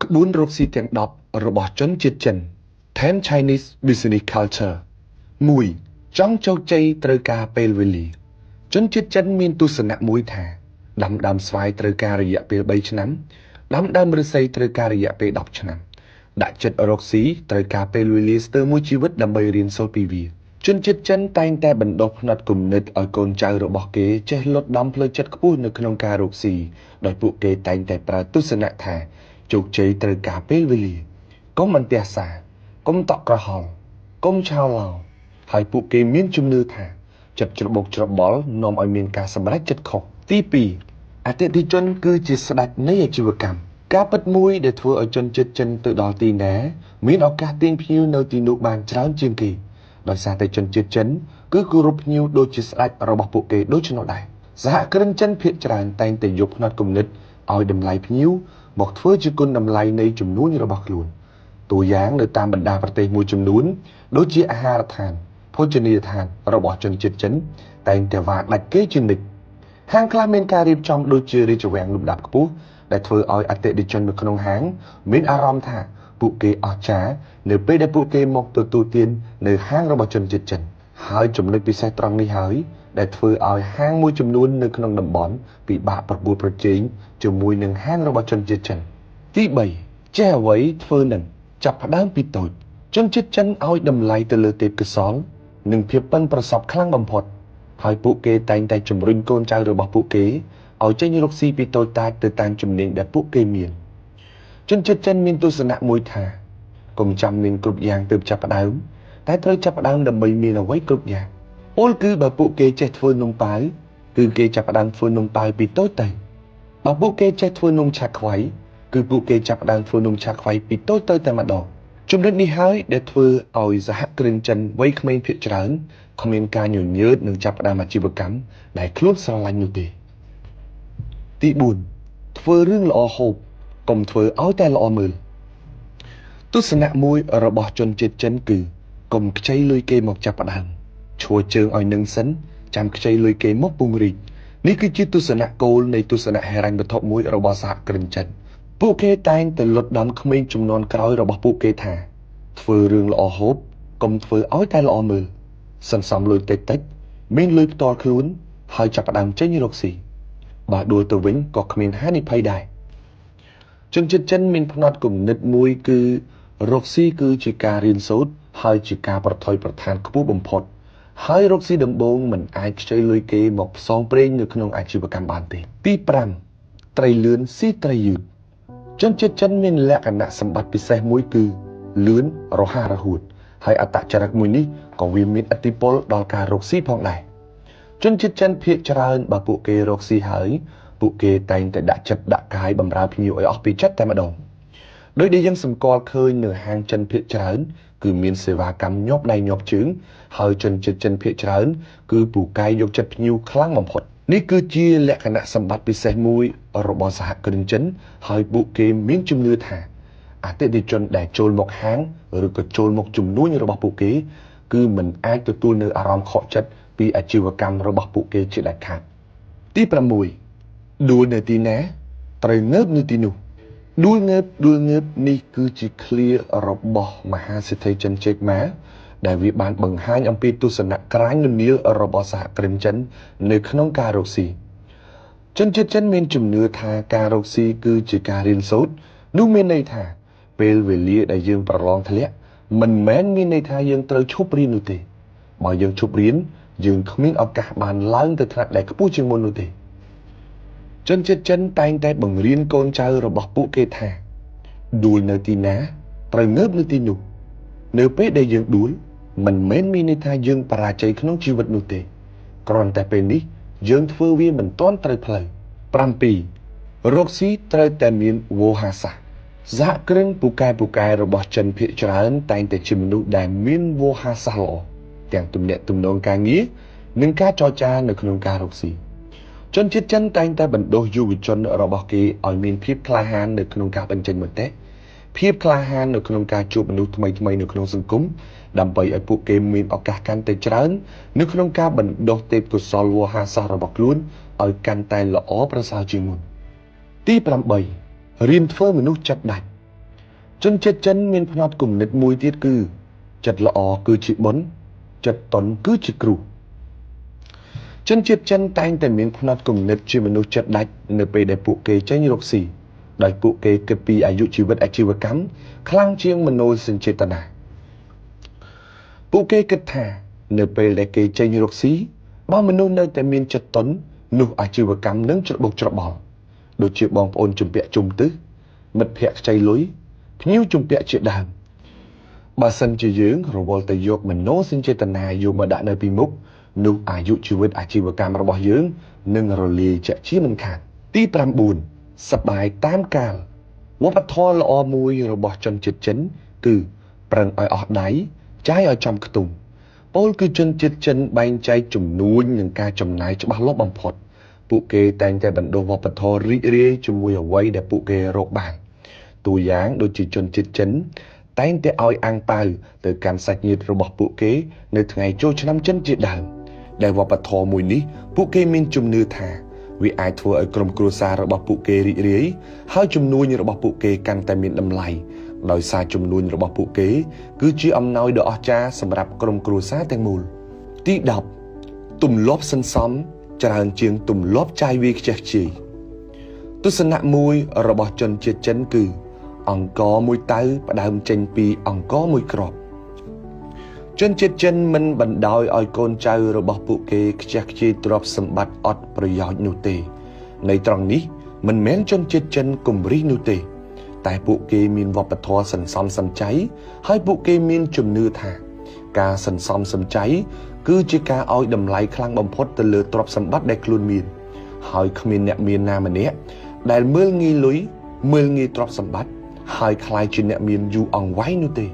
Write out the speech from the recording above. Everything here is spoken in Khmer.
ក្បួនរកស៊ីទាំង10របស់ជនជាតិចិន 10 Chinese Business Culture 1. ចង់ជោគជ័យត្រូវការពេលវេលាជនជាតិចិនមានទស្សនៈមួយថាដាំដើមស្វាយត្រូវការរយៈពេល3ឆ្នាំដាំដើមឫស្សីត្រូវការរយៈពេល10ឆ្នាំដាក់ចិត្តរកស៊ីត្រូវការពេលវេលាស្ទើរមួយជីវិតដើម្បីរៀនសូត្រពីវាជនជាតិចិនតែងតែបណ្ដុះផ្នត់គំនិតឲ្យកូនចៅរបស់គេចេះលត់ដំផ្លូវចិត្តខ្ពស់នៅក្នុងការរកស៊ីដោយពួកគេតែងតែប្រើទស្សនៈថាជោគជ័យត្រូវការពេលវេលាកុំអន្ទះសារកុំតក់ក្រហល់កុំឆោឡោហើយពួកគេមានជំនឿថាចិត្តច្របូកច្របល់នាំឲ្យមានការសម្រេចចិត្តខុសទី2អតិថិជនគឺជាស្ដេចនៃអាជីវកម្មការពិតមួយដែលធ្វើឲ្យជនជាតិចិនទៅដល់ទីណាមានឱកាសទាញភ្ញៀវនៅទីនោះបានច្រើនជាងគេដោយសារតែជនជាតិចិនគឺគោរពភ្ញៀវដូចជាស្ដេចរបស់ពួកគេដូច្នោះដែរសហគ្រិនចិនភាគច្រើនតែងតែយកផ្នត់គំនិតឲ្យតម្លៃភ្ញៀវមកធ្វើជាគុណតម្លៃនៃចំនួនរបស់ខ្លួនតួយ៉ាងនៅតាមបណ្ដាប្រទេសមួយចំនួនដូចជាអាហារដ្ឋានភោជនីយដ្ឋានរបស់ជនជាតិចិនតែងតែវាដាច់គេជានិច្ចហាងខ្លះមានការរៀបចំដូចជារាជវាំងលំដាប់ខ្ពស់ដែលធ្វើឲ្យអតិថិជននៅក្នុងហាងមានអារម្មណ៍ថាពួកគេអស្ចារ្យនៅពេលដែលពួកគេមកទទួលទាននៅហាងរបស់ជនជាតិចិនហើយចំណុចពិសេសត្រង់នេះហើយដែលធ្វើឲ្យហាងមួយចំនួននៅក្នុងតំបន់ពិបាកប្រកួតប្រជែងជាមួយនឹងហាងរបស់ជនជាតិចិនទី3ចេះអ្វីធ្វើនឹងចាប់ផ្ដើមពីតូចជនជាតិចិនឲ្យតម្លៃទៅលើទេពកោសល្យនិងភាពប៉ិនប្រសប់ខ្លាំងបំផុតហើយពួកគេតែងតែជំរុញកូនចៅរបស់ពួកគេឲ្យចេញរកស៊ីពីតូចតាចទៅតាមជំនាញដែលពួកគេមានជនជាតិចិនមានទស្សនៈមួយថាកុំចាំមានគ្រប់យ៉ាងទើបចាប់ផ្ដើមតែត្រូវចាប់ផ្ដើមដើម្បីមានអ្វីគ្រប់យ៉ាងពលគឺបើពួកគេចេះធ្វើនំប៉ាវគឺគេចាប់ផ្ដើមធ្វើនំប៉ាវពីតូចទៅបើពួកគេចេះធ្វើនំឆាខ្វៃគឺពួកគេចាប់ផ្ដើមធ្វើនំឆាខ្វៃពីតូចទៅតែម្ដងចំណុចនេះហើយដែលធ្វើឲ្យសហគ្រិនចិនវ័យក្មេងភាគច្រើនគ្មានការញញើតនឹងចាប់ផ្ដើមអាជីវកម្មដែលខ្លួនស្រឡាញ់នោះទេទី4ធ្វើរឿងល្អហូបកុំធ្វើឲ្យតែល្អមើលទស្សនៈមួយរបស់ជនជាតិចិនគឺកុំខ្ចីលុយគេមកចាប់ផ្ដើមឈួរជើងឲ្យនឹងសិនចាំខ្ចីលុយគេមកពង្រីកនេះគឺជាទស្សនៈគោលនៃទស្សនៈហិរញ្ញវត្ថុមួយរបស់សហគ្រិនចិនពួកគេតែងតែលត់ដំក្មេងជំនាន់ក្រោយរបស់ពួកគេថាធ្វើរឿងល្អហូបកុំធ្វើឲ្យតែល្អមើលសន្សំលុយតិចតិចមានលុយផ្ទាល់ខ្លួនហើយចាប់ផ្ដើមចេញរកស៊ីបើដួលទៅវិញក៏គ្មានហានិភ័យដែរជនជាតិចិនមានផ្នត់គំនិតមួយគឺរកស៊ីគឺជាការរៀនសូត្រហើយជាការប្រថុយប្រឋានខ្ពស់បំផុតហើយរកស៊ីដំបូងមិនអាចខ្ចីលុយគេមកផ្សងព្រេងនៅក្នុងអាជីវកម្មបានទេទី5ត្រីលឿនស៊ីត្រីយឺតជនជាតិចិនមានលក្ខណៈសម្បត្តិពិសេសមួយគឺលឿនរហ័សរហួនហើយអត្តចរិតមួយនេះក៏វាមានឥទ្ធិពលដល់ការរកស៊ីផងដែរជនជាតិចិនភាគច្រើនបើពួកគេរកស៊ីហើយពួកគេតែងតែដាក់ចិត្តដាក់កាយបម្រើភ្ញៀវឲ្យអស់ពីចិត្តតែម្ដងដោយដែលយើងសម្គាល់ឃើញនៅហាងចិនភាគច្រើនគឺមានសេវាកម្មញាប់ដៃញាប់ជើងហើយជនជាតិចិនភាគច្រើនគឺពូកែយកចិត្តភ្ញៀវខ្លាំងបំផុតនេះគឺជាលក្ខណៈសម្បត្តិពិសេសមួយរបស់សហគ្រិនចិនហើយពួកគេមានជំនឿថាអតិថិជនដែលចូលមកហាងឬក៏ចូលមកជំនួញរបស់ពួកគេគឺមិនអាចទទួលនៅអារម្មណ៍ខកចិត្តពីអាជីវកម្មរបស់ពួកគេជាដាច់ខាតទី6ដួលនៅទីណាត្រូវងើបនៅទីនោះដួលងើបនេះគឺជាឃ្លារបស់មហាសេដ្ឋីចិនជេកម៉ាដែលវាបានបង្ហាញអំពីទស្សនៈក្រាញននាលរបស់សហគ្រិនចិននៅក្នុងការរកស៊ីជនជាតិចិនមានជំនឿថាការរកស៊ីគឺជាការរៀនសូត្រនោះមានន័យថាពេលវេលាដែលយើងប្រឡងធ្លាក់មិនមែនមានន័យថាយើងត្រូវឈប់រៀននោះទេបើយើងឈប់រៀនយើងគ្មានឱកាសបានឡើងទៅថ្នាក់ដែលខ្ពស់ជាងមុននោះទេជនជាតិចិនតែងតែបង្រៀនកូនចៅរបស់ពួកគេថាដួលនៅទីណាត្រូវងើបនៅទីនោះនៅពេលដែលយើងដួលមិនមែនមានន័យថាយើងបរាជ័យក្នុងជីវិតនោះទេគ្រាន់តែពេលនេះយើងធ្វើវាមិនទាន់ត្រូវផ្លូវ7រកស៊ីត្រូវតែមានវោហារសាស្ត្រសហគ្រិនពូកែរបស់ចិនភាគច្រើនតែងតែជាមនុស្សដែលមានវោហារសាស្ត្រល្អទាំងទំនាក់ទំនងការងារនិងការចរចានៅក្នុងការរកស៊ីជនជាតិចិនតែងតែបណ្ដុះយុវជនរបស់គេឲ្យមានភាពក្លាហាននៅក្នុងការបញ្ចេញមតិភាពក្លាហាននៅក្នុងការជួបមនុស្សថ្មីនៅក្នុងសង្គមដើម្បីឲ្យពួកគេមានឱកាសកាន់តែច្រើននៅក្នុងការបណ្ដុះទេពកោសល្យវោហារសាស្ត្ររបស់ខ្លួនឲ្យកាន់តែល្អប្រសើរជាងមុនទី8រៀនធ្វើមនុស្សចិត្តដាច់ ជនជាតិចិនមានផ្នត់គំនិតមួយទៀតគឺចិត្តល្អគឺជាបុណ្យចិត្តតន់គឺជាគ្រោះជនជាតិចិនតែងតែមានផ្នត់គំនិតជាមនុស្សចិត្តដាច់នៅពេលដែលពួកគេចេញរកស៊ីដោយពួកគេគិតពីអាយុជីវិតអាជីវកម្មខ្លាំងជាងមនោសញ្ចេតនាពួកគេគិតថានៅពេលដែលគេចេញរកស៊ីបើមនុស្សនៅតែមានចិត្តតន់នោះអាជីវកម្មនឹងច្របូកច្របល់ដូចជាបងប្អូនជំពាក់ជុំទិសមិត្តភ័ក្តិខ្ចីលុយភ្ញៀវជំពាក់ជាដើមបើសិនជាយើងរវល់តែយកមនោសញ្ចេតនាយកមកដាក់នៅពីមុខនោះអាយុជីវិតអាជីវកម្មរបស់យើងនឹងរលាយជាក់ជាមិនខានទី9សប្បាយតាមកាលវប្បធម៌ល្អមួយរបស់ជនជាតិចិនគឺប្រឹងឲ្យអស់ដៃចាយឲ្យចំខ្ទង់ពោលគឺជនជាតិចិនបែងចែកចំនួននិងការចំណាយច្បាស់លាស់បំផុតពួកគេតែងតែបណ្ដុះវប្បធម៌រីករាយជាមួយអ្វីដែលពួកគេរកបានតួយ៉ាងដូចជាជនជាតិចិនតែងតែឲ្យអាំងប៉ាវទៅកាន់សាច់ញាតិរបស់ពួកគេនៅថ្ងៃចូលឆ្នាំចិនជាដើមដែលវប្បធម៌មួយនេះពួកគេមានជំនឿថាវាអាចធ្វើឲ្យក្រុមគ្រួសាររបស់ពួកគេរីករាយហើយជំនួញរបស់ពួកគេកាន់តែមានតម្លៃដោយសារជំនួញរបស់ពួកគេគឺជាអំណោយដ៏អស្ចារ្យសម្រាប់ក្រុមគ្រួសារទាំងមូលទី10ទម្លាប់សន្សំច្រើនជាងទម្លាប់ចាយវាយខ្ជះខ្ជាយទស្សនៈមួយរបស់ជនជាតិចិនគឺអង្គមួយតៅផ្ដើមចេញពីអង្គមួយគ្រាប់ជនជាតិចិនមិនបណ្ដោយឲ្យកូនចៅរបស់ពួកគេខ្ជះខ្ជាយទ្រព្យសម្បត្តិអត់ប្រយោជន៍នោះទេในត្រង់នេះមិនមែនជនជាតិចិនគំរិះនោះទេតែពួកគេមានវប្បធម៌សន្សំសំចៃហើយពួកគេមានជំនឿថាការសន្សំសំចៃគឺជាការឲ្យតម្លៃខ្លាំងបំផុតទៅលើទ្រព្យសម្បត្តិដែលខ្លួនមានហើយគ្មានអ្នកមានណាម្នាក់ដែលមើលងាយលុយមើលងាយទ្រព្យសម្បត្តិហើយខ្លាយជាអ្នកមានយូរអង្វែងនោះទេ